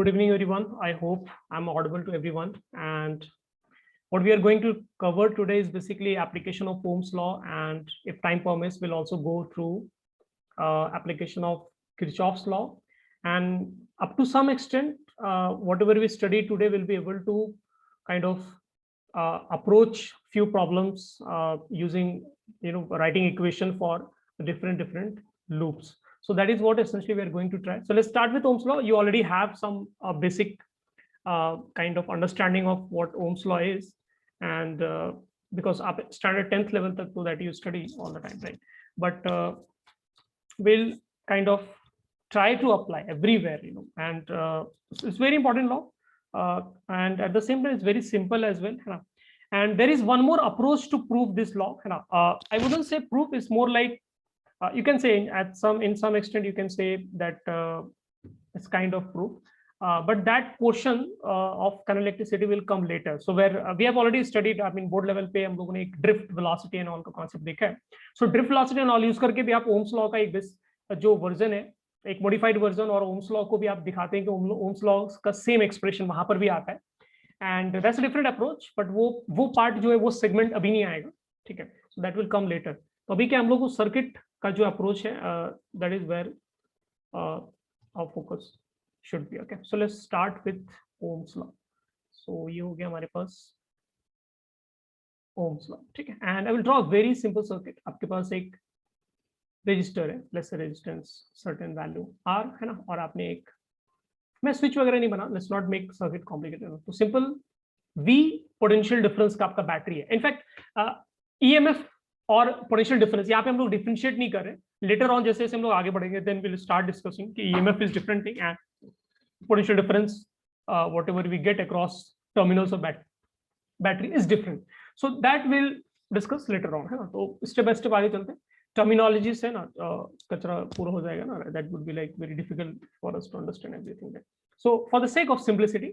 Good evening, everyone. I hope I'm audible to everyone. And what we are going to cover today is basically application of Ohm's law. And if time permits, we'll also go through application of Kirchhoff's law. And up to some extent, whatever we study today, we'll be able to kind of approach few problems using, writing equation for different loops. So that is what essentially we are going to try. So let's start with Ohm's law. You already have some basic kind of understanding of what Ohm's law is, and because up standard 10th level so that you study all the time, right? But we'll kind of try to apply everywhere, and it's very important law, and at the same time it's very simple as well. And there is one more approach to prove this law. I wouldn't say proof, is more like you can say in some extent you can say that it's kind of proof, but that portion of current electricity will come later. So where we have already studied, I mean board level पे हम लोगों ने एक drift velocity and all का concept देखा है. So drift velocity and all use करके भी आप Ohm's law का एक जो version है, एक modified version, और Ohm's law को भी आप दिखाते हैं कि Ohm's law का same expression वहां पर भी आता है. And that's a different approach, but वो part जो है वो segment अभी नहीं आएगा, ठीक है? So that will come later. तो अभी क्या हम लोग को circuit का जो अप्रोच है, that is where our focus should be. Okay, so let's start with Ohm's law. So ये हो गया हमारे पास Ohm's law, ठीक है? And I will draw a very simple circuit. आपके पास एक रजिस्टर है, let's say resistance certain value R है ना, और आपने एक, मैं स्विच वगैरह नहीं बना, let's not make circuit complicated. तो सिंपल V पोटेंशियल डिफरेंस का आपका बैटरी है. इनफैक्ट EMF और पोटेंशियल डिफरेंस यहाँ पे हम लोग डिफरेंशिएट नहीं कर रहे. लेटर ऑन जैसे हम लोग आगे बढ़ेंगे, देन विल स्टार्ट डिस्कसिंग कि EMF is different thing and potential difference whatever we get across terminals of battery is different. So that will discuss later on, है ना. तो स्टेप बाय स्टेप आगे चलते हैं. टर्मिनोलॉजी से ना कचरा पूरा हो जाएगा ना, that would be like very difficult for us to understand everything. So for the sake of simplicity,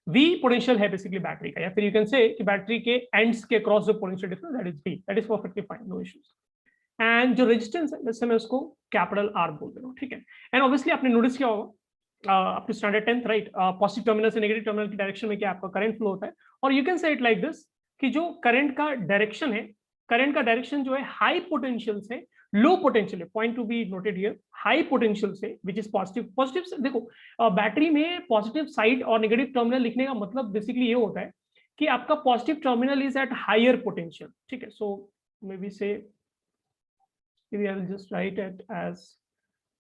V potential है बेसिकली बैटरी का, या फिर यू कैन से कि बैटरी के एंड्स के क्रॉस जो potential difference, that is V. That is perfectly fine, no issues. And जो रेजिस्टेंस है, जैसे मैं उसको कैपिटल R बोल दे रहा हूँ, ठीक है? एंड ऑब्वियसली आपने नोटिस किया होगा अपने standard 10th, right, positive terminal से नेगेटिव टर्मिनल की डायरेक्शन में क्या आपका करंट फ्लो होता है. और you can say it like this कि जो करंट का डायरेक्शन है, करंट का डायरेक्शन जो है हाई पोटेंशियल से लो पोटेंशियल है. Point to be noted here, high potential से विच इज पॉजिटिव. पॉजिटिव से देखो, बैटरी में पॉजिटिव साइड और नेगेटिव टर्मिनल लिखने का मतलब बेसिकली ये होता है कि आपका positive terminal is at higher potential, ठीक है? So maybe say maybe I will just write it as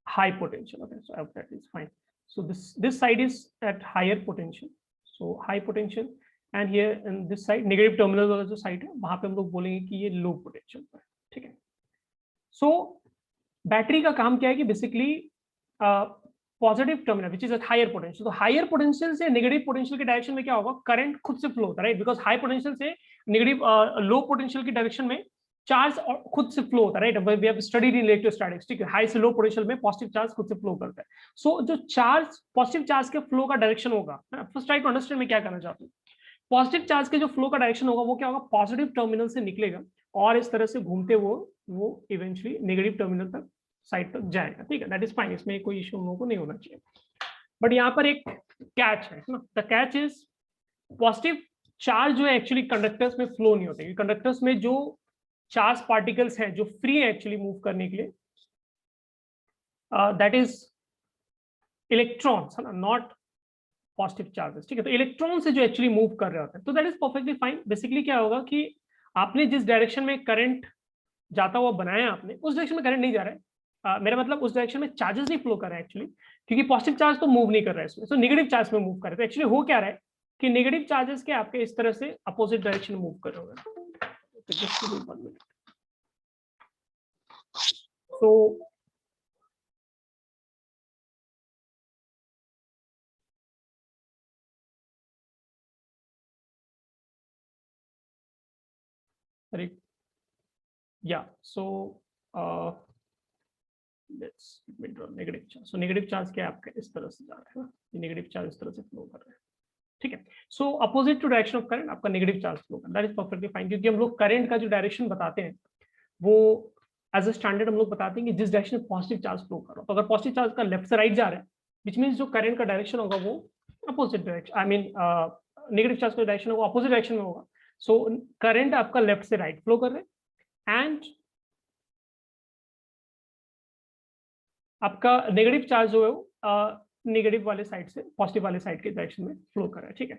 high potential. Okay, so that is fine. So this side is at higher potential, so high potential, and here in this side negative terminal वाला जो side है वहां पे हम लोग बोलेंगे कि ये low potential पर, ठीक है? So बैटरी का काम क्या है कि basically positive terminal which is at higher potential. तो हायर पोटेंशियल से नेगेटिव पोटेंशियल के डायरेक्शन में क्या होगा, करंट खुद से फ्लो होता है, राइट? बिकॉज हाई पोटेंशियल से नेगेटिव लो पोटेंशियल की डायरेक्शन में चार्ज खुद से फ्लो होता है, right? We have studied in electrostatics, ठीक है? हाई से लो पोटेंशियल में पॉजिटिव चार्ज खुद से फ्लो करता है. सो जो चार्ज पॉजिटिव चार्ज के फ्लो का डायरेक्शन होगा, फर्स्ट ट्राई टू अंडरस्टैंड मैं क्या करना चाहता हूँ. पॉजिटिव चार्ज के जो फ्लो का डायरेक्शन होगा वो क्या होगा, पॉजिटिव टर्मिनल से निकलेगा और इस तरह से घूमते वो इवेंचुअली नेगेटिव टर्मिनल तक साइड तक जाएगा, ठीक है? दैट इज फाइन, इसमें कोई इश्यू हम लोगों को नहीं होना चाहिए. बट यहाँ पर एक कैच है ना. The catch is positive charge जो है एक्चुअली कंडक्टर्स में फ्लो नहीं होते. कंडक्टर्स में जो चार्ज पार्टिकल्स हैं जो फ्री है एक्चुअली मूव करने के लिए, दैट इज इलेक्ट्रॉन्स, है ना, नॉट पॉजिटिव चार्जेस, ठीक है? तो इलेक्ट्रॉन से जो एक्चुअली मूव कर रहे होते हैं, तो that is perfectly fine. Basically क्या होगा कि आपने जिस डायरेक्शन में करंट जाता हुआ बनाया आपने, उस डायरेक्शन में करंट नहीं जा रहा है. मेरा मतलब उस डायरेक्शन में चार्जेस नहीं फ्लो कर रहा है एक्चुअली, क्योंकि पॉजिटिव चार्ज तो मूव नहीं कर रहा है इसमें, सो नेगेटिव चार्ज में मूव कर रहे हैं. तो एक्चुअली हो क्या रहा है कि नेगेटिव चार्जेस के आपके इस तरह से अपोजिट डायरेक्शन में मूव कर रहे होंगे. So yeah, so let's draw negative charge. So negative charge क्या आपका इस तरह से जा रहा है ना, नेगेटिव चार्ज इस तरह से फ्लो कर रहा है, ठीक है? So opposite to direction of current आपका नेगेटिव चार्ज फ्लो कर, दैट इज परफेक्टली फाइन. क्योंकि हम लोग करंट का जो डायरेक्शन बताते हैं वो एज अ स्टैंडर्ड हम लोग बताते हैं कि जिस डायरेक्शन में पॉजिटिव चार्ज फ्लो कर रहा हो. तो अगर पॉजिटिव चार्ज का लेफ्ट से राइट जा रहा है, विच मीन्स जो करंट का डायरेक्शन होगा वो opposite direction, I mean negative charge का डायरेक्शन होगा अपोजिट डायरेक्शन में होगा। सो करंट आपका लेफ्ट से राइट फ्लो कर रहे हैं एंड आपका नेगेटिव चार्ज जो है वो नेगेटिव वाले साइड से पॉजिटिव वाले साइड के डायरेक्शन में फ्लो कर रहा है, ठीक है।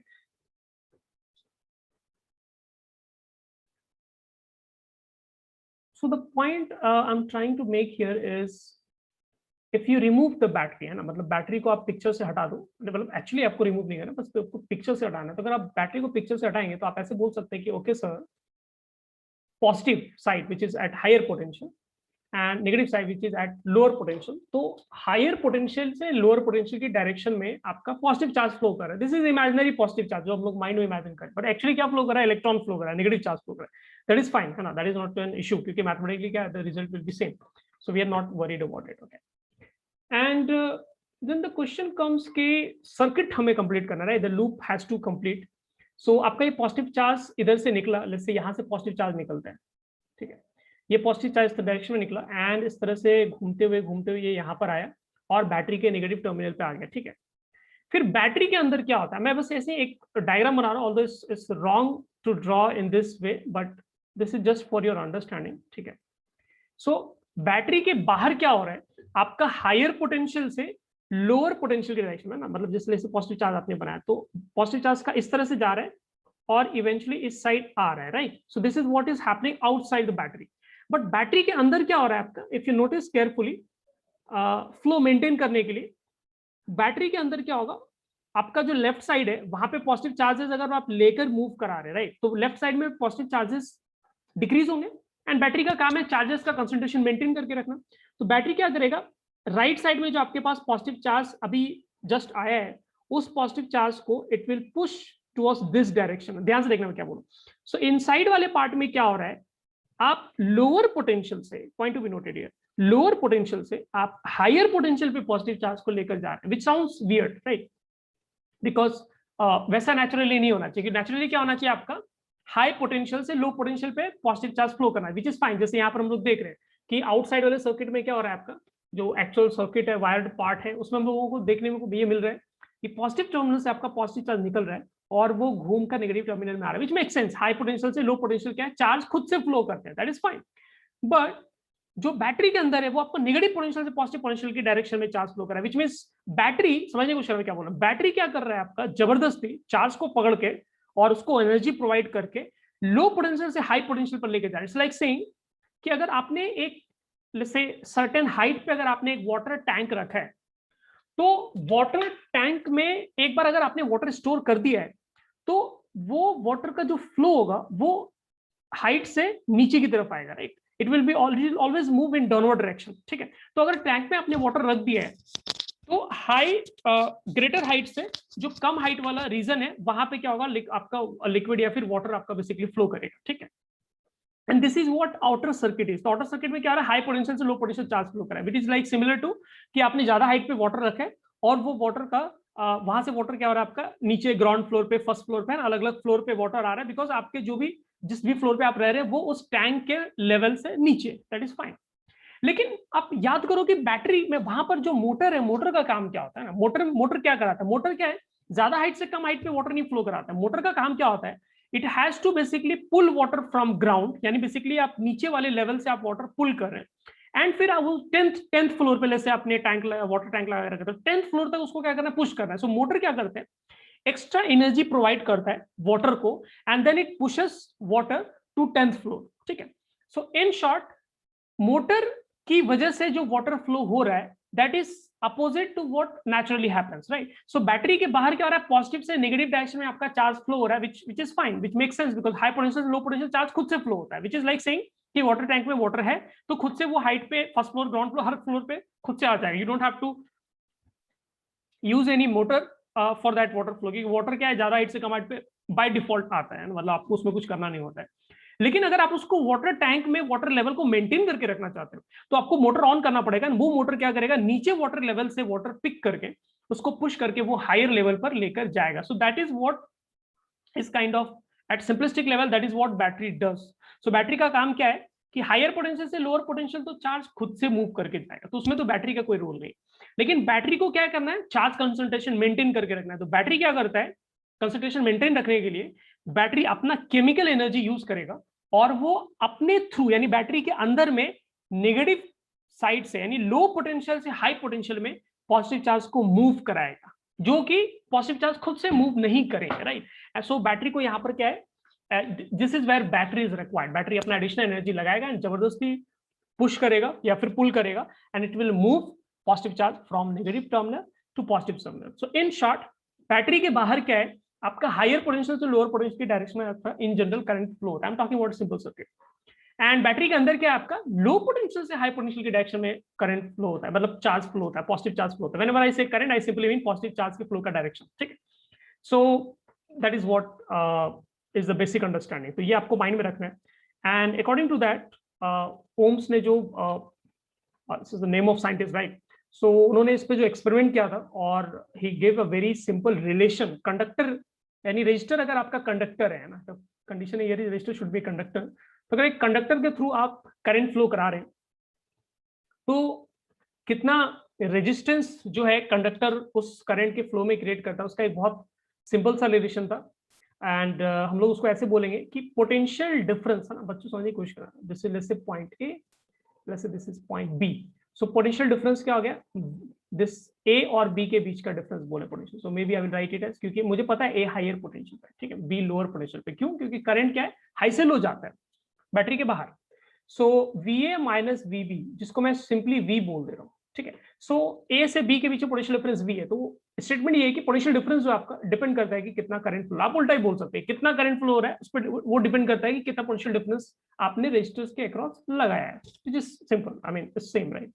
So the point I'm trying to make here is if you remove the battery, है ना, मतलब बैटरी को आप पिक्चर से हटा दो, मतलब एक्चुअली आपको रिमूव नहीं करना, बस आपको पिक्चर से हटाना है। तो अगर आप बैटरी को पिक्चर से हटाएंगे तो आप ऐसे बोल सकते हैं कि okay sir, positive side which is at higher potential and negative side which is at lower potential. तो हायर पोटेंशियल से लोअर पोटेंशियल की डायरेक्शन में आपका पॉजिटिव चार्ज फ्लो कर रहा है। This is imaginary positive charge जो हम लोग माइंड में इमेजिन करें, बट एक्चुअली क्या फ्लो कर रहा है, इलेक्ट्रॉन फ्लो कर रहा है, नेगेटिव चार्ज फ्लो कर रहा है। दैट इज फाइन, है ना, that is not an issue, क्योंकि मैथमेटिकली क्या the result will be same, so we are not worried about it, okay. And then the question comes कि सर्किट हमें complete करना है, the loop has to complete. So आपका ये positive charge इधर से निकला, लेट्स से यहाँ से पॉजिटिव चार्ज निकलता है, ठीक है, ये पॉजिटिव चार्ज इस डायरेक्शन में निकला एंड इस तरह से घूमते हुए ये यहाँ पर आया और बैटरी के नेगेटिव टर्मिनल पे आ गया, ठीक है। फिर बैटरी के अंदर क्या होता है, मैं बस ऐसे एक डायग्राम बना रहा हूँ, although it's wrong to draw in this way, but this is just for your understanding, ठीक है। सो बैटरी के बाहर क्या हो रहा है, आपका हायर पोटेंशियल से लोअर पोटेंशियल के डायरेक्शन में ना, मतलब जैसे पॉजिटिव चार्ज आपने बनाया तो पॉजिटिव चार्ज का इस तरह से जा रहा है और इवेंचुअली इस साइड आ रहा है, right. So this is what is happening outside the battery. But battery के अंदर क्या हो रहा है आपका, if you notice carefully, flow maintain करने के लिए बैटरी के अंदर क्या होगा, आपका जो लेफ्ट साइड है वहां पे पॉजिटिव चार्जेस अगर आप लेकर मूव करा रहे, राइट, तो लेफ्ट साइड में पॉजिटिव चार्जेस डिक्रीज होंगे एंड बैटरी का काम है चार्जेस का कंसंट्रेशन मेंटेन करके रखना। तो बैटरी क्या करेगा, राइट साइड में जो आपके पास पॉजिटिव चार्ज अभी जस्ट आया है, उस पॉजिटिव चार्ज को it will push towards this direction. ध्यान से देखना मैं क्या बोलूं। सो इनसाइड वाले पार्ट में क्या हो रहा है, आप लोअर पोटेंशियल से, point to be noted here, lower potential से आप हायर पोटेंशियल पे पॉजिटिव चार्ज को लेकर जा रहे हैं, विच साउंड्स वियर्ड, राइट, बिकॉज वैसा नेचुरली नहीं होना चाहिए। नेचुरली क्या होना चाहिए, आपका हाई पोटेंशियल से लो पोटेंशियल पे पॉजिटिव चार्ज फ्लो करना है, विच इज फाइन। जैसे यहाँ पर हम लोग देख रहे हैं कि आउटसाइड वाले सर्किट में क्या हो रहा है, आपका जो एक्चुअल सर्किट है, वायर्ड पार्ट है, उसमें हम लोगों को देखने में ये मिल रहा है कि पॉजिटिव टर्मिनल से आपका पॉजिटिव चार्ज निकल रहा है और वो घूम कर नेगेटिव टर्मिनल में आ रहा है, विच मेक सेंस। हाई पोटेंशियल से लो पोटेंशियल क्या है, चार्ज खुद से फ्लो करते हैं, दैट इज फाइन। बट जो बैटरी के अंदर है वो आपको नेगेटिव पोटेंशियल से पॉजिटिव पोटेंशियल की डायरेक्शन में चार्ज फ्लो कर रहा है, विच मींस बैटरी, समझने को क्या बोल रहा है, बैटरी क्या कर रहा है, आपका जबरदस्ती चार्ज को पकड़ के और उसको एनर्जी प्रोवाइड करके लो पोटेंशियल से हाई पोटेंशियल पर लेके जा रहा है। इट्स लाइक सेइंग कि अगर आपने एक से सर्टेन हाइट पे अगर आपने एक वाटर टैंक रखा है, तो वाटर टैंक में एक बार अगर आपने वाटर स्टोर कर दिया है तो वो वाटर का जो फ्लो होगा वो हाइट से नीचे की तरफ आएगा, right, it will be always move in downward direction, ठीक है। तो अगर टैंक में आपने वाटर रख दिया है तो हाई ग्रेटर हाइट से जो कम हाइट वाला रीजन है वहां पे क्या होगा, आपका लिक्विड या फिर वाटर आपका बेसिकली फ्लो करेगा, ठीक है। And this is what outer circuit is. तो आउटर सर्किट में क्या रहा है, हाई पोटेंशियल से लो पोटेंशियल चार्ज फ्लो कर रहा है, which is like similar to कि आपने ज्यादा हाइट पे वाटर रखा है और वो वाटर का वहां से वाटर क्या हो रहा है, आपका नीचे ग्राउंड फ्लोर पे, फर्स्ट फ्लोर पे, अलग अलग फ्लोर पे वाटर आ रहा है, बिकॉज आपके जो भी जिस भी फ्लोर पे आप रह रहे हैं वो उस टैंक के लेवल से नीचे, दैट इज फाइन। लेकिन आप याद करो कि बैटरी में वहां पर जो मोटर है, मोटर का काम क्या होता है ना, मोटर क्या कराता है, मोटर क्या है, ज्यादा हाइट से कम हाइट पे वाटर नहीं फ्लो कराता है। मोटर का काम क्या होता है, it has to basically pull water from ground, यानी बेसिकली आप नीचे वाले लेवल से आप वाटर पुल कर रहे हैं एंड फिर वो टेंथ फ्लोर पे जैसे आपने टैंक वाटर टैंक लगा रखा है, 10th फ्लोर तक उसको क्या करना है, पुश करना है। सो मोटर क्या करते हैं, एक्स्ट्रा एनर्जी प्रोवाइड करता है वाटर को and then it pushes water to 10th floor, ठीक है। सो इन शॉर्ट, मोटर की वजह से जो वाटर फ्लो हो रहा है that is opposite to what naturally happens, right. So battery के बाहर क्या हो रहा है, पॉजिटिव से नेगेटिव डायरेक्शन में आपका चार्ज फ्लो हो रहा है, which is fine, which make sense, because high potential low potential charge खुद से फ्लो होता है, विच इज लाइक सेइंग कि वाटर टैंक में वाटर है तो खुद से वो हाइट पे, फर्स्ट फ्लोर, ग्राउंड फ्लोर, हर फ्लोर पे खुद से आ जाएगा। You don't have to use any motor for that water flow, क्योंकि वाटर क्या है, ज्यादा हाइट से कम हाइट पे बाय डिफॉल्ट आता है, मतलब आपको उसमें कुछ करना नहीं होता है। लेकिन अगर आप उसको वाटर टैंक में वाटर लेवल को मेंटेन करके रखना चाहते हो तो आपको मोटर ऑन करना पड़ेगा। वो मोटर क्या करेगा, नीचे वाटर लेवल से वाटर पिक करके उसको पुश करके वो हायर लेवल पर लेकर जाएगा। So that is what is kind of at simplistic level, that is what battery does. So battery का काम क्या है, कि हायर पोटेंशियल से लोअर पोटेंशियल तो चार्ज खुद से मूव करके जाएगा, तो उसमें तो बैटरी का कोई रोल नहीं। लेकिन बैटरी को क्या करना है, चार्ज कंसंट्रेशन मेंटेन करके रखना है। तो बैटरी क्या करता है, कंसंट्रेशन मेंटेन रखने के लिए बैटरी अपना केमिकल एनर्जी यूज करेगा और वो अपने थ्रू यानी बैटरी के अंदर में नेगेटिव साइड से यानी लो पोटेंशियल से हाई पोटेंशियल में पॉजिटिव चार्ज को मूव कराएगा, जो कि पॉजिटिव चार्ज खुद से मूव नहीं करेंगे, राइट। सो बैटरी को यहाँ पर क्या है, this is where battery is required. Battery अपना एडिशनल एनर्जी लगाएगा एंड जबरदस्ती पुश करेगा या फिर पुल करेगा and it will move positive charge from negative terminal to positive terminal. So in short, battery के बाहर क्या है, आपका हायर पोटेंशियल से लोअर पोटेंशियल की डायरेक्शन में आपका इन जनरल करंट फ्लो होता है। I am talking about simple circuit. And battery के अंदर क्या है, आपका लो पोटेंशियल से हाई पोटेंशियल की डायरेक्शन में करंट फ्लो होता है, मतलब चार्ज फ्लो होता है, पॉजिटिव चार्ज फ्लो होता है। Whenever I say current, I simply mean positive charge के फ्लो का डायरेक्शन, ठीक है। So that is what is the basic understanding. तो ये आपको माइंड में रखना है। And according to that, Ohm's ने जो this is the name of scientist, right. So उन्होंने इस पे जो एक्सपेरिमेंट किया था और he give a very simple relation, conductor यानी रजिस्टर अगर आपका कंडक्टर है ना, तो कंडीशन है ये रजिस्टर शुड बी कंडक्टर। तो अगर एक कंडक्टर के थ्रू आप करंट फ्लो करा रहे हैं तो कितना रेजिस्टेंस जो है कंडक्टर उस करंट के फ्लो में क्रिएट करता है, उसका एक बहुत सिंपल सा रिलेशन था। एंड हम लोग उसको ऐसे बोलेंगे कि पोटेंशियल डिफरेंस है ना, बच्चों समझने की कोशिश करना, this is let's say point A, let's say this is point B. So potential difference क्या हो गया, दिस ए और बी के बीच का डिफरेंस बोले potential. So maybe I will write it as, क्योंकि मुझे पता है ए हायर पोटेंशियल पे, ठीक है, बी लोअर पोटेंशियल पे। क्यों? क्योंकि करंट क्या है, हाई से लो जाता है बैटरी के बाहर। सो VA माइनस VB, जिसको मैं सिंपली V बोल दे रहा हूँ, ठीक है। सो A से B के बीच पोटेंशियल डिफरेंस V है। तो स्टेटमेंट ये है कि पोटेंशियल डिफरेंस जो आपका डिपेंड करता है कि कितना करंट फ्लो, आप उल्टा ही बोल सकते हैं, कितना करंट फ्लो हो रहा है उस पर वो डिपेंड करता है कि कितना पोटेंशियल डिफरेंस आपने रेजिस्टर्स के अक्रॉस लगाया है, which is simple, I mean it's same, right.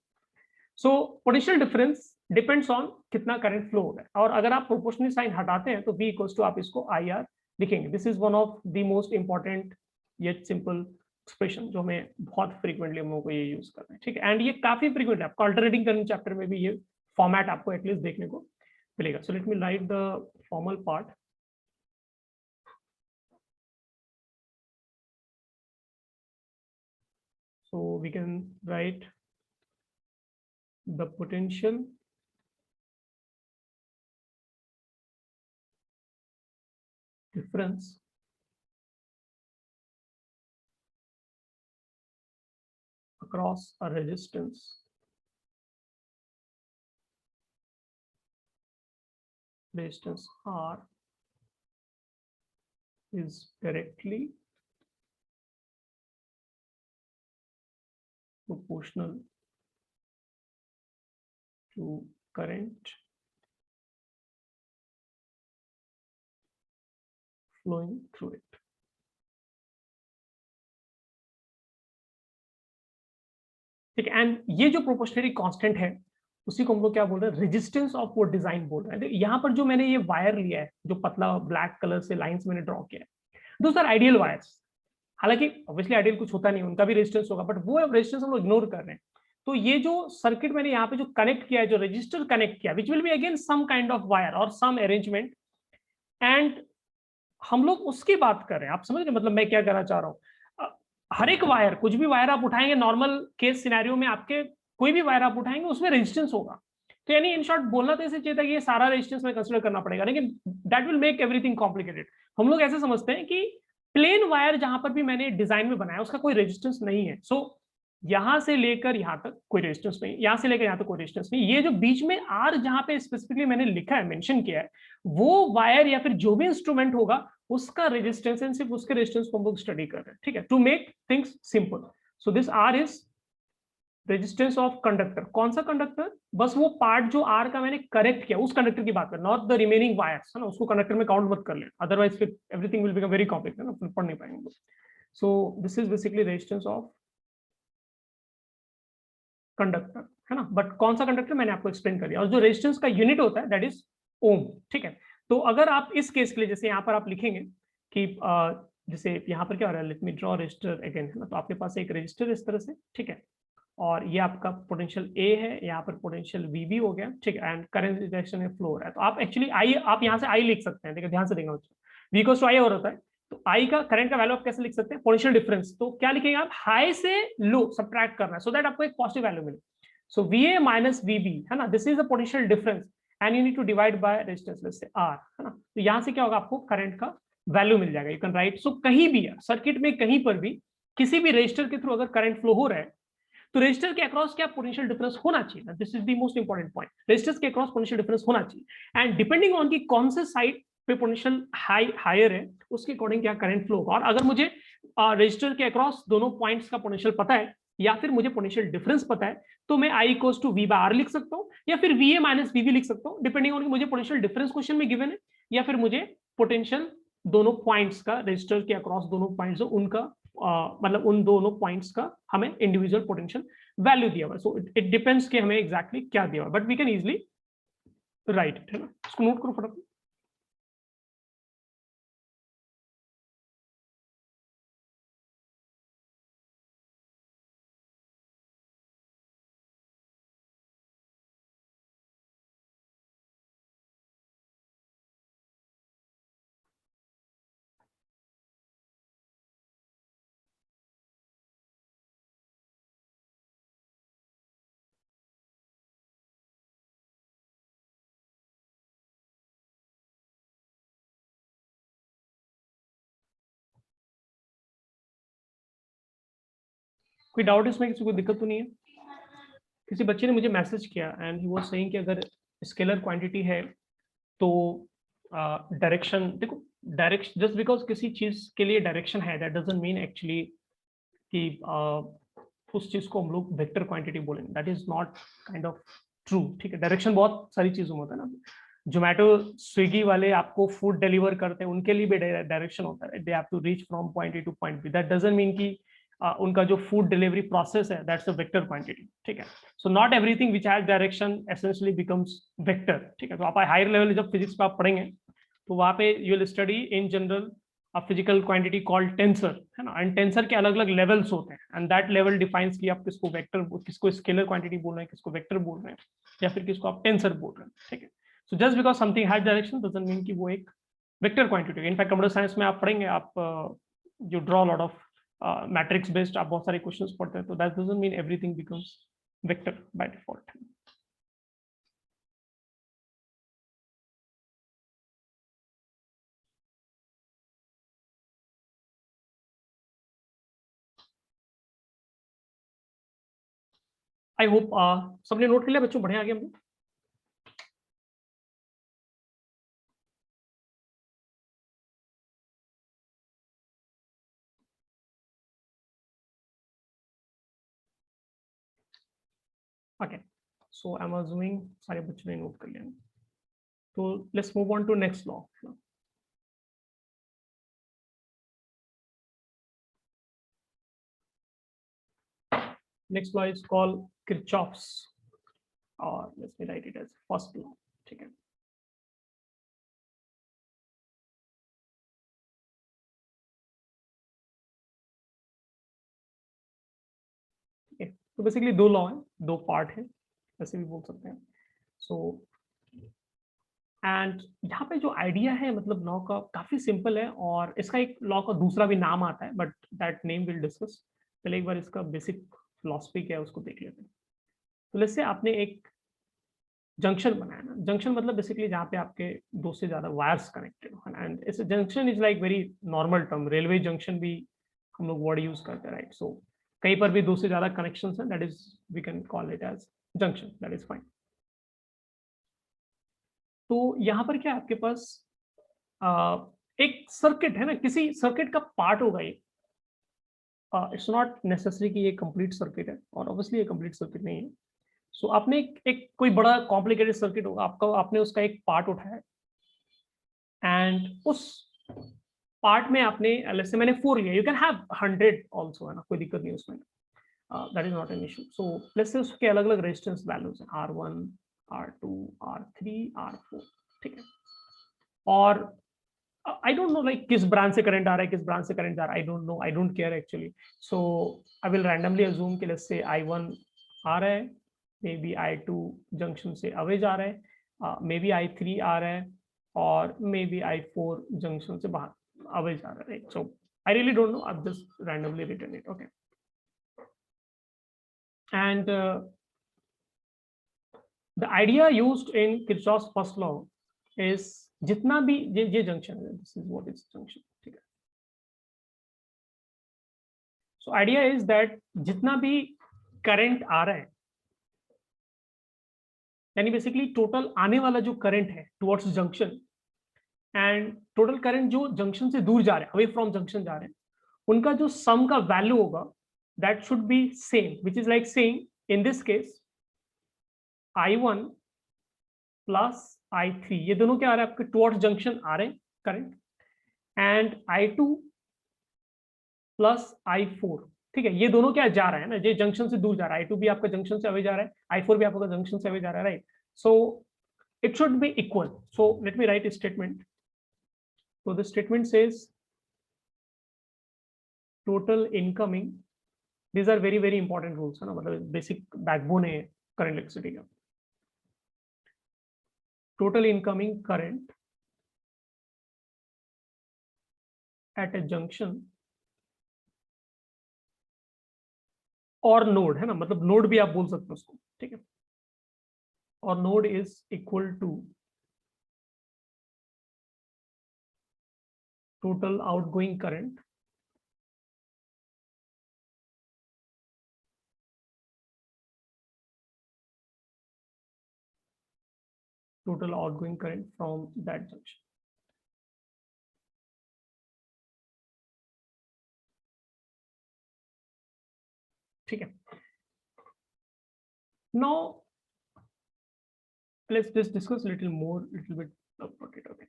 So potential difference depends on कितना करंट फ्लो हो रहा है। और अगर आप प्रोपोर्शनल साइन हटाते हैं तो V इक्वल्स टू आप इसको IR लिखेंगे। This is one of the most important yet simple expression जो हमें बहुत फ्रीक्वेंटली हम लोगों को ये यूज करना है, ठीक है। एंड ये काफी फ्रीक्वेंट है, आपको अल्टरनेटिंग करंट चैप्टर में भी ये फॉर्मेट आपको एटलीस्ट देखने को मिलेगा। So let me write the formal part. So we can write the potential difference across a resistance R is directly proportional to current flowing through it. ठीक है। And ये जो प्रोपोर्शनलिटी कांस्टेंट है उसी को हम लोग क्या बोल रहे हैं, रेजिस्टेंस ऑफ वो डिजाइन बोल रहे हैं। यहाँ पर जो मैंने ये वायर लिया है, जो पतला ब्लैक कलर से लाइंस मैंने ड्रॉ किया है, दोस आर आइडियल वायर्स। हालांकि ऑब्वियसली आइडियल कुछ होता नहीं, उनका भी रेजिस्टेंस होगा, बट वो रेजिस्टेंस हम लोग इग्नोर कर रहे हैं। तो ये जो सर्किट मैंने यहाँ पे जो कनेक्ट किया है, जो रजिस्टर कनेक्ट किया, which will be again some kind of wire और सम अरेंजमेंट, एंड हम लोग उसकी बात कर रहे हैं। आप समझ रहे मतलब मैं क्या कहना चाह रहा हूँ। हर एक वायर, कुछ भी वायर आप उठाएंगे नॉर्मल केस सिनेरियो में, आपके कोई भी वायर आप उठाएंगे उसमें रेजिस्टेंस होगा। तो यानी इन शॉर्ट बोलना तो ऐसे चाहिए था कि ये सारा रेजिस्टेंस में कंसीडर करना पड़ेगा, लेकिन that will make everything complicated. हम लोग ऐसे समझते हैं कि प्लेन वायर जहां पर भी मैंने डिजाइन में बनाया उसका कोई रेजिस्टेंस नहीं है। सो यहां से लेकर यहां तक कोई रेजिस्टेंस नहीं, यहां से लेकर यहां तक कोई रेजिस्टेंस नहीं। ये जो बीच में आर जहां पे स्पेसिफिकली मैंने लिखा है, मेंशन किया है, वो वायर या फिर जो भी इंस्ट्रूमेंट होगा उसका रेजिस्टेंस एंड सिर्फ उसके रेजिस्टेंस को हम लोग स्टडी कर रहे हैं, ठीक है, to make things simple. So this R is resistance of conductor. कौन सा कंडक्टर? बस वो पार्ट जो आर का मैंने करेक्ट किया उस कंडक्टर की बात कर, नॉट द रिमेनिंग वायर्स, है ना, उसको कंडक्टर में काउंट मत कर ले, अदरवाइज फिर everything will become very complicated, ना पढ़ नहीं पाएंगे। So this is basically resistance of conductor, है ना। बट कौन सा कंडक्टर मैंने आपको एक्सप्लेन कर दिया, और जो रेजिस्टेंस का यूनिट होता है दैट इज ओम, ठीक है। तो अगर आप इस केस के लिए जैसे यहाँ पर आप लिखेंगे कि जैसे यहाँ पर क्या हो रहा है, let me draw register again, है ना। तो आपके पास एक रजिस्टर इस तरह से, ठीक है, और ये आपका पोटेंशियल ए है, यहाँ पर पोटेंशियल VB हो गया, ठीक है, एंड करंट डायरेक्शन में फ्लो हो रहा है। तो आप एक्चुअली आई, आप यहाँ से आई लिख सकते हैं, देखिए ध्यान से देखना, V इक्वल्स टू आई और होता है तो आई का करंट का वैल्यू आप कैसे लिख सकते हैं, पोटेंशियल डिफरेंस। तो क्या लिखेंगे आप, हाई से लो सब्ट्रैक्ट करना है सो दैट आपको एक पॉजिटिव वैल्यू मिले। सो VA माइनस VB है ना, this is the potential difference and you need to divide by resistance let's say R है ना। तो यहां से क्या होगा, आपको करंट का वैल्यू मिल जाएगा। यू कैन राइट, सो कहीं भी सर्किट में कहीं पर भी किसी भी रजिस्टर के थ्रू अगर करंट फ्लो हो रहा है तो रजिस्टर के अक्रॉस क्या पोटेंशियल डिफरेंस होना चाहिए। This is the most important point, resistors के अक्रॉस पोटेंशियल डिफरेंस होना चाहिए एंड डिपेंडिंग ऑन की कौन से साइड पे पोटेंशियल हायर है उसके अकॉर्डिंग क्या करंट फ्लो होगा। और अगर मुझे रजिस्टर के अक्रॉस दोनों पॉइंट्स का पोटेंशियल पता है या फिर मुझे पोटेंशियल डिफरेंस पता है तो मैं I equals to V by R लिख सकता हूँ या फिर VA माइनस VB लिख सकता हूँ, डिपेंडिंग ऑन मुझे पोटेंशियल डिफरेंस क्वेश्चन में गिवन है या फिर मुझे पोटेंशियल दोनों पॉइंट्स का रजिस्टर के अक्रॉस दोनों पॉइंट्स उनका मतलब उन दोनों पॉइंट्स का हमें इंडिविजुअल पोटेंशियल वैल्यू दिया हुआ है। सो इट डिपेंड्स कि हमें एग्जैक्टली क्या दिया हुआ है, but we can easily write it, है ना। इसको नोट करो फटाफट। कोई डाउट इसमें, किसी को दिक्कत तो नहीं है? किसी बच्चे ने मुझे मैसेज किया एंड ही वाज सेइंग कि अगर स्केलर क्वांटिटी है तो डायरेक्शन देखो, डायरेक्शन जस्ट बिकॉज किसी चीज के लिए डायरेक्शन है दैट डजंट मीन एक्चुअली कि उस चीज को हम लोग वेक्टर क्वांटिटी बोलेंगे, that is not kind of true. ठीक है, डायरेक्शन बहुत सारी चीजों में होता है ना। जोमेटो स्विगी वाले आपको फूड डिलीवर करते हैं, उनके लिए भी डायरेक्शन होता है, they have to reach from point A to point B, that doesn't mean कि उनका जो फूड डिलीवरी प्रोसेस है दैट्स अ वेक्टर क्वांटिटी। ठीक है, so not everything which has direction essentially becomes vector. ठीक है, तो आप हायर लेवल जब फिजिक्स पे आप पढ़ेंगे तो वहां पे you will study in general a physical quantity called tensor, है ना। एंड टेंसर के अलग अलग लेवल्स होते हैं एंड दैट लेवल डिफाइंस कि आप किसको वेक्टर, किसको स्केलर क्वांटिटी बोल रहे हैं, किसको वेक्टर बोल रहे हैं या फिर किसको आप टेंसर बोल रहे हैं। ठीक है, so just because something has direction doesn't mean कि वो एक वेक्टर क्वांटिटी है। इनफैक्ट कंप्यूटर साइंस में आप पढ़ेंगे, आप जो draw lot of matrix based आप बहुत सारे क्वेश्चंस पढ़ते हैं, तो that doesn't mean everything becomes vector by default. I hope सबने नोट कर लिया बच्चों, बढ़िया आगे हम लोग। Okay, so I'm assuming सारे बच्चों ने नोट कर लिया। तो let's move on to next law. Next law is called Kirchhoff's, or let me write it as first law. ठीक है, तो बेसिकली दो लॉ है, दो पार्ट है, ऐसे भी बोल सकते हैं। सो एंड यहाँ पे जो आइडिया है मतलब लॉ का काफी सिंपल है, और इसका एक लॉ का दूसरा भी नाम आता है but that name will discuss. पहले एक बार इसका बेसिक फिलॉसफी क्या है उसको देख लेते हैं। तो जैसे आपने एक जंक्शन बनाया ना, जंक्शन मतलब बेसिकली जहाँ पे आपके दो से ज्यादा वायर्स कनेक्टेड हो, एंड इस junction is like very normal term, railway junction भी हम लोग वर्ड यूज करते हैं, राइट। सो कहीं पर भी दो से ज्यादा कनेक्शन है, that is we can call it as junction, that is fine. तो यहाँ पर क्या आपके पास एक सर्किट है ना, किसी सर्किट का पार्ट होगा ये। इट्स नॉट नेसेसरी कि ये कंप्लीट सर्किट है, और ऑब्वियसली ये कंप्लीट सर्किट नहीं है। सो आपने एक कोई बड़ा कॉम्प्लिकेटेड सर्किट होगा आपका, आपने उसका एक पार्ट उठाया एंड उस पार्ट में आपने जैसे मैंने 4 लिया, यू कैन हैव 100 आल्सो, है ना, कोई दिक्कत नहीं उसमें, that is not an issue. So let's say उसके अलग अलग रेजिस्टेंस वैल्यूज हैं, R1 R2 R3 R4। ठीक है, और आई डोंट नो लाइक किस ब्रांच से करंट आ रहा है, किस ब्रांच से करंट जा रहा है, I don't know, I don't care actually. So I will randomly assume कि लेट्स से I1 आ रहा है, मे बी I2 जंक्शन से अवे जा रहा है, मे बी I3 आ रहा है, और मे बी I4 जंक्शन से बाहर अवे जा रहा है, right? So I really don't know, I've just randomly written it, okay? And the idea used in Kirchhoff's first law is जितना भी ये junction है, this is what is junction, ठीक है? So idea is that जितना भी current आ रहा है, यानी बेसिकली टोटल आने वाला जो करंट है towards junction and total current जो जंक्शन से दूर जा रहे हैं, अवे फ्रॉम जंक्शन जा रहे हैं, उनका जो सम का वैल्यू होगा that should be same, which is like saying in this case I1 plus I3, ये दोनों क्या आ रहे हैं आपके टुवर्ड्स जंक्शन आ रहे हैं current, and I2 plus I4, ठीक है? ये दोनों क्या जा रहा है ना, ये जंक्शन से दूर जा रहा है, I2 भी आपका जंक्शन से अवे जा रहा है, I4 भी आपका जंक्शन से अवे जा रहा है, right? So it should be equal. So let me write a statement. So the statement says total incoming, these are very very important rules है ना, मतलब basic backbone है current electricity का. Total incoming current at a junction और node है ना, मतलब node भी आप बोल सकते हो उसको, ठीक है? और node is equal to total outgoing current from that junction. ठीक है? Now let's just discuss a little bit about it, okay?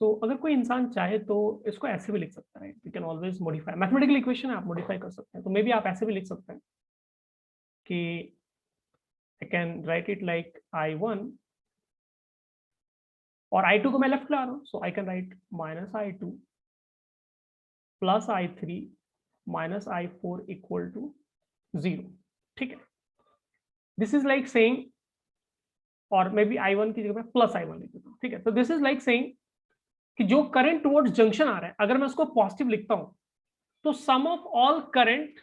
So अगर कोई इंसान चाहे तो इसको ऐसे भी लिख सकता है, you can always modify mathematical equation है, आप मॉडिफाई कर सकते हैं, तो मे बी आप ऐसे भी लिख सकते हैं कि I can write it like I1 और I2 को मैं लेफ्ट ला रहा हूँ, so I can write minus I2 plus I3 minus I4 equal to 0, ठीक है? This is like saying, और मे बी I1 की जगह मैं प्लस I1 लिख देता हूँ, ठीक है? तो दिस इज लाइक सेइंग कि जो करंट टुवर्ड्स जंक्शन आ रहा है, अगर मैं उसको पॉजिटिव लिखता हूं तो sum of all current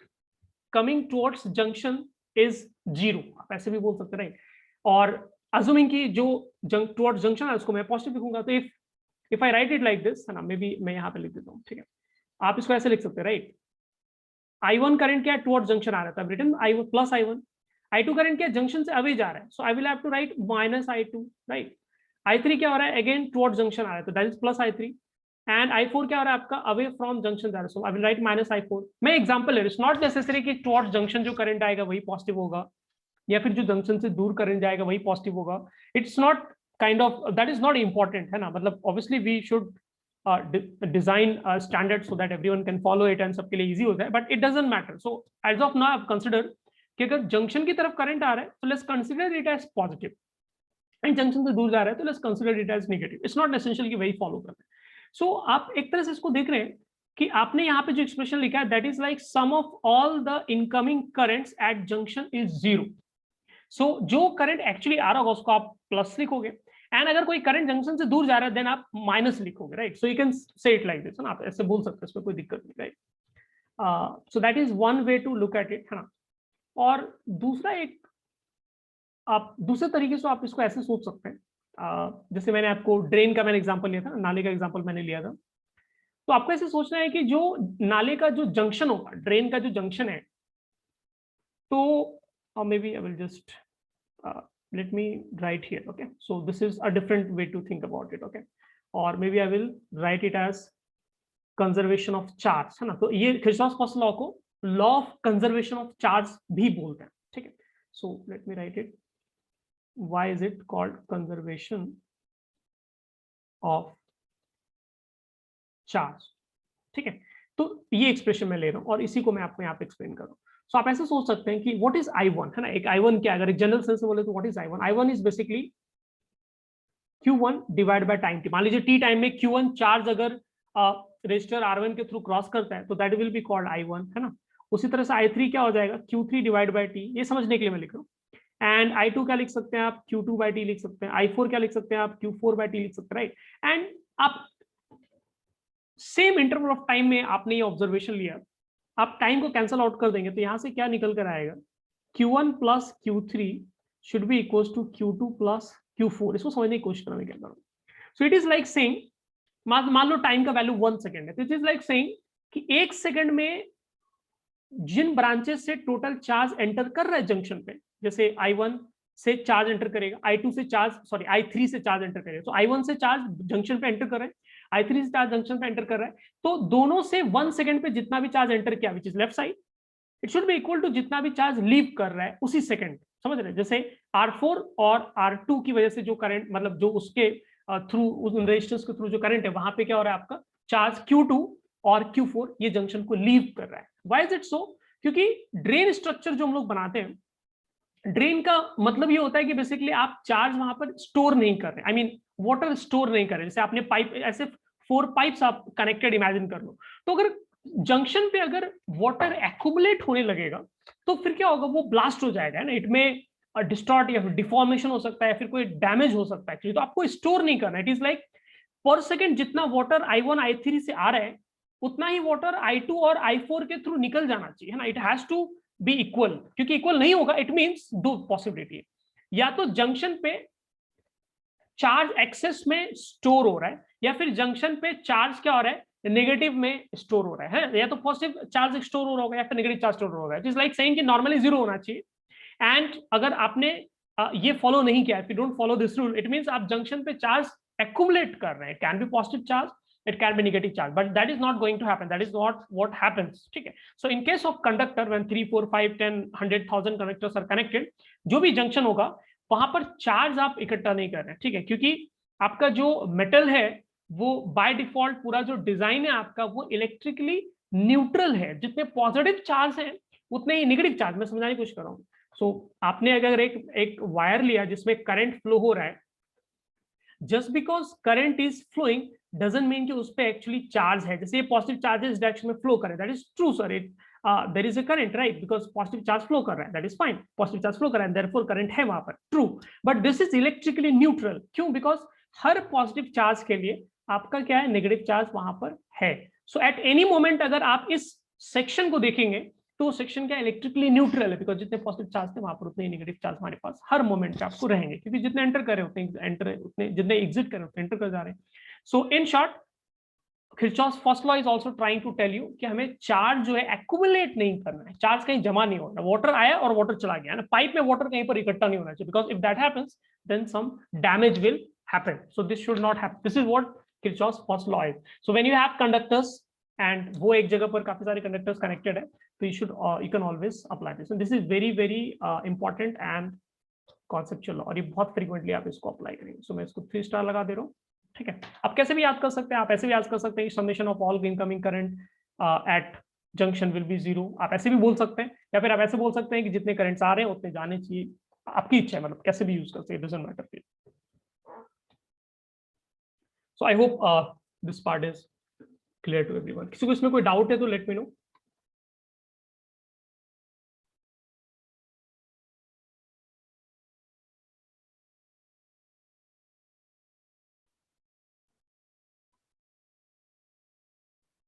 coming towards junction is 0, आप ऐसे भी बोल सकते हैं, राइट? और अज्यूमिंग कि जो टुवर्ड्स जंक्शन है उसको मैं पॉजिटिव लिखूंगा, तो if I right it like this है ना, मे बी मैं यहाँ पे लिख देता हूँ, ठीक है? आप इसको ऐसे लिख सकते हैं, राइट? I1 करंट क्या है टुवर्ड्स जंक्शन आ रहा था, written I1 plus I1. I2 current क्या जंक्शन से अवे जा रहा है, so I will have to write minus I2, right? I3 क्या हो रहा है, अगेन टुवर्ड्स जंक्शन आ रहा है, तो that is plus I3, and I4 क्या हो रहा है आपका अवे फ्रॉम जंक्शन जा रहा है, so I will write minus I4. मैं एग्जांपल ले रहा हूं, इट्स नॉट नेसेसरी कि टुवर्ड्स जंक्शन जो करंट आएगा वही पॉजिटिव होगा, या फिर जो जंक्शन से दूर करंट जाएगा वही पॉजिटिव होगा. It's not kind of, that is not important है ना, मतलब obviously we should design standard so that everyone can follow it and सबके लिए इजी हो जाए, but it doesn't matter. So as of now I consider कि अगर junction की तरफ करंट आ रहा है तो let's consider it as positive, and junction से दूर जा रहा है तो let's consider it as negative. It's not necessary कि वही फॉलो करना है. सो आप एक तरह से इसको देख रहे हैं कि आपने यहाँ पे जो एक्सप्रेशन लिखा है that is like sum of all the incoming currents at junction is 0. सो जो करंट एक्चुअली आ रहा होगा उसको आप प्लस लिखोगे, एंड अगर कोई करंट जंक्शन से दूर जा रहा है देन आप माइनस लिखोगे, right? So you can say it like this, आप ऐसे बोल सकते हैं, इसमें कोई दिक्कत नहीं, right? So that is one way to look at it, है ना? और दूसरा एक, आप दूसरे तरीके से आप इसको ऐसे सोच सकते हैं, जैसे मैंने आपको ड्रेन का मैंने एग्जांपल लिया था, नाले का एग्जांपल मैंने लिया था, तो आपको ऐसे सोचना है कि जो नाले का जो जंक्शन होगा, ड्रेन का जो जंक्शन है, तो maybe I will just let me write here, okay? So this is a different way to think about it, okay? Or maybe I will write it as conservation of charge, है ना? तो ये Kirchhoff's first law को law of conservation of charge भी बोलते हैं, ठीक है? So let me write it. Why is it called conservation of charge? ठीक है? तो ये एक्सप्रेशन मैं ले रहा हूँ और इसी को मैं आपको यहाँ पे एक्सप्लेन कर रहा हूँ. सो आप ऐसे सोच सकते हैं कि व्हाट इज I1, है ना? एक I1 क्या, अगर एक जनरल सेंस में बोले तो what is I1? I1 is basically Q1 divide by time t. मान लीजिए t टाइम में Q1 चार्ज अगर रजिस्टर R1 के थ्रू क्रॉस करता है तो that will be called I1, है ना? उसी तरह से I3 क्या हो जाएगा, Q3 डिवाइड बाय t. ये समझने के लिए मैं लिख रहा हूँ. एंड I2 क्या लिख सकते हैं आप, Q2 बाय t लिख सकते हैं. I4 क्या लिख सकते हैं आप, Q4 बाय t लिख सकते हैं, राइट? एंड आप सेम इंटरवल ऑफ टाइम में आपने ये ऑब्जर्वेशन लिया, आप टाइम को कैंसल आउट कर देंगे तो यहां से क्या निकल कर आएगा, Q1 plus Q3 should be equal to Q2 plus Q4। इसको समझने की कोशिश करना मैं क्या करूँ। So it is like saying, मान लो टाइम का वैल्यू 1 सेकेंड है, तो इट इज लाइक सेइंग कि 1 सेकेंड में जिन ब्रांचेस से टोटल चार्ज एंटर कर रहा है जंक्शन पे, जैसे I1 से चार्ज एंटर करेगा, I2 से चार्ज, सॉरी I3 से चार्ज एंटर करेगा, तो I1 से चार्ज जंक्शन पे एंटर कर रहा है, I3 से चार्ज जंक्शन पे एंटर कर रहा है, तो दोनों से 1 सेकेंड पे जितना भी चार्ज एंटर किया which is left side, it should be equal to जितना भी चार्ज लीव कर रहा है उसी सेकंड। समझ रहे हैं, जैसे R4 और R2 की वजह से जो करंट, मतलब जो उसके थ्रू, उस रेजिस्टेंस के थ्रू जो करंट है, वहां पे क्या हो रहा है, आपका चार्ज Q2 और Q4 ये जंक्शन को लीव कर रहा है। Why is it so? क्योंकि ड्रेन स्ट्रक्चर जो हम लोग बनाते हैं, ड्रेन का मतलब ये होता है कि बेसिकली आप चार्ज वहां पर स्टोर नहीं कर रहे, आई मीन वाटर स्टोर नहीं कर रहे। जैसे आपने पाइप, ऐसे 4 पाइप्स आप कनेक्टेड इमेजिन कर लो, तो अगर जंक्शन पे अगर वाटर एक्यूमुलेट होने लगेगा तो फिर क्या होगा, वो ब्लास्ट हो जाएगा ना, इट में डिस्टॉर्ट या फिर डिफॉर्मेशन हो सकता है, फिर कोई डैमेज हो सकता है। तो आपको स्टोर नहीं करना, इट इज लाइक पर सेकेंड जितना वाटर I1 I3 से आ रहा है उतना ही वाटर I2 और I4 के थ्रू निकल जाना चाहिए, है ना। It has to be equal, क्योंकि इक्वल नहीं होगा इट मींस दो पॉसिबिलिटी है, या तो जंक्शन पे चार्ज एक्सेस में स्टोर हो रहा है, या फिर जंक्शन पे चार्ज क्या हो रहा है, नेगेटिव में स्टोर हो रहा है, या तो पॉजिटिव चार्ज स्टोर हो रहा होगा या फिर नेगेटिव चार्ज स्टोर हो रहा है। इट इज लाइक सेइंग कि नॉर्मली 0 होना चाहिए, एंड अगर आपने ये फॉलो नहीं किया, if you don't follow this rule, it means आप जंक्शन पे चार्ज एक्यूमुलेट कर रहे हैं। It can be positive charge, it can be negative charge, but that is not going to happen, that is not what happens, ठीक है। So in case of conductor, when 3 4 5 10 100,000 conductors are connected, जो भी junction होगा वहां पर charge आप इकट्ठा नहीं कर रहे हैं, ठीक है, क्योंकि आपका जो मेटल है वो बाय डिफॉल्ट, पूरा जो डिजाइन है आपका वो इलेक्ट्रिकली न्यूट्रल है। जितने पॉजिटिव चार्ज हैं उतने ही नेगेटिव चार्ज, मैं समझाने की कोशिश कर रहा हूँ। सो आपने अगर एक वायर लिया जिसमें करंट फ्लो हो रहा है, just because current is flowing doesn't mean कि उस पे एक्चुअली चार्ज है। जैसे ये पॉजिटिव चार्ज इस डायरेक्शन में फ्लो करे, that is true sir, it there is a current, right, because positive charge flow कर रहा है, that is fine, positive charge flow कर रहा है, देयरफॉर करंट है वहां पर, true. But this is electrically neutral, क्यों? बिकॉज हर पॉजिटिव चार्ज के लिए आपका क्या है, नेगेटिव चार्ज वहां पर है। सो एट एनी मोमेंट अगर आप इस सेक्शन को देखेंगे तो सेक्शन क्या इलेक्ट्रिकली न्यूट्रल है, बिकॉज जितने पॉजिटिव चार्ज थे वहां पर उतने नेगेटिव चार्ज हमारे पास हर मोमेंट पे आपको रहेंगे, क्योंकि जितने एंटर कर रहे होते हैं एंटर, उतने जितने एग्जिट कर रहे होते हैं एंटर कर जा रहे हैं। So in short, Kirchhoff's first law is also trying to tell you कि हमें चार्ज जो है एक्यूमुलेट नहीं करना है, चार्ज कहीं जमा नहीं होना, वाटर आया और वाटर चला गया ना, पाइप में वाटर कहीं पर इकट्ठा नहीं होना चाहिए, because if that happens then some damage will happen. So this should not happen, this is what Kirchhoff's first law is. So when you have conductors and वो एक जगह पर काफी सारे कंडक्टर्स कनेक्टेड है, तो you can always apply this. And this is very very important and conceptual, और ये बहुत frequently आप इसको अप्लाई करेंगे। So मैं इसको 3 स्टार लगा दे रहा हूँ, ठीक है। आप कैसे भी याद कर सकते हैं, आप ऐसे भी याद कर सकते हैं, summation of all incoming current eight junction will be 0, आप ऐसे भी बोल सकते हैं, या फिर आप ऐसे बोल सकते हैं कि जितने करंट्स आ रहे हैं उतने जाने चाहिए, आपकी इच्छा है, मतलब कैसे भी यूज कर सकते हैं, doesn't matter. So I hope this part is clear to everyone. किसी को इसमें कोई डाउट है तो लेट मी नो।